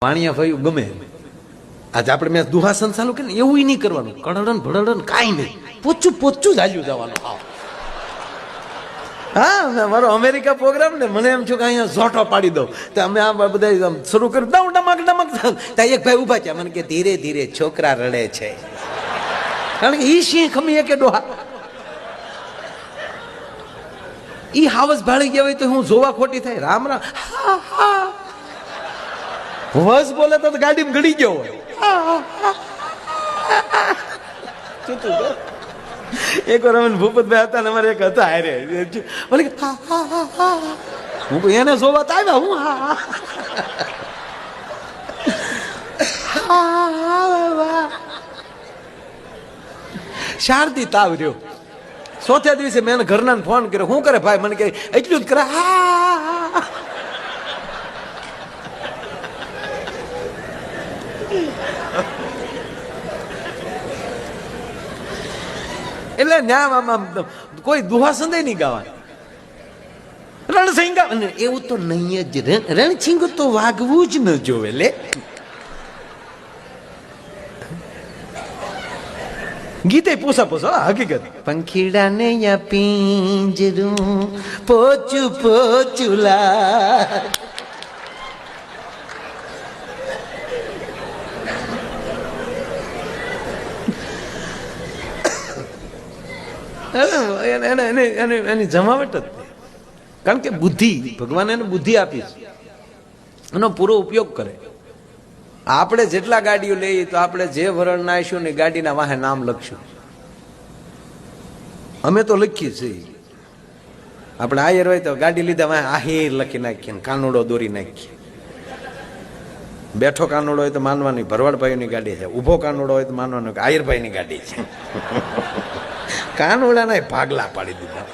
પાણીયા ભાઈ ગમે આજે આપણે મેં દુહાસન ચાલુ કે એવું નહીં કરવાનું, કડડન ભડડન કાંઈ નહીં, પોચું પોચું જ હાલ્યું જવાનું. હા, મારો અમેરિકા પ્રોગ્રામ ને મને એમ છું કે અહીંયા ઝોટો પાડી દઉં તો અમે આ બધા શરૂ કરી દઉં ડમક ડમક. ત્યાં એક ભાઈ ઉભા છે, મને કે ધીરે ધીરે છોકરા રડે છે, કારણ કે ઈ સિંહ ખમી કે ડોહા ઈ હાવસ ભાળી ગયા હોય તો હું જોવા ખોટી થાય. રામ રામ વસ બોલે તો ગાડીમાં ગળી ગયો હોય. એક વાર અમે ભૂપતભાઈ હતા ને અમારે એક હતા હારે બોલે હું એને જોવા તો આવ્યા હું શારદી તાવ રહ્યો. ચોથા દિવસે મેં ઘરના ફોન કર્યો, શું કરે ભાઈ? મને કે એટલું જ કરે. એટલે ન્યા કોઈ દુહાસંદે નહીં ગાવાનું, રણસિંગ એવું તો નહીં જ. રણસિંગ તો વાગવું જ ન જોવે લે. ગીતે પોસા પોસા હકીકત. પંખીડા ને યા પિંજરું પોચું પોચું લા. એની જમાવટ જ, કારણ કે બુદ્ધિ ભગવાન એને બુદ્ધિ આપી છે, એનો પૂરો ઉપયોગ કરે. આપણે જેટલા ગાડીઓ લઈએ તો આપણે જે વરણ નાખીશું ને ગાડીના વાહે નામ લખશું. અમે તો લખીએ છીએ, આપણે આયર હોય તો ગાડી લીધા વાહે આહિર લખી નાખીએ, કાનોડો દોરી નાખીએ. બેઠો કાનોડો હોય તો માનવાની ભરવાડભાઈની ગાડી છે, ઊભો કાનોડો હોય તો માનવાનું કે આયરભાઈની ગાડી છે. કાનોડાના ભાગલા પાડી દીધા.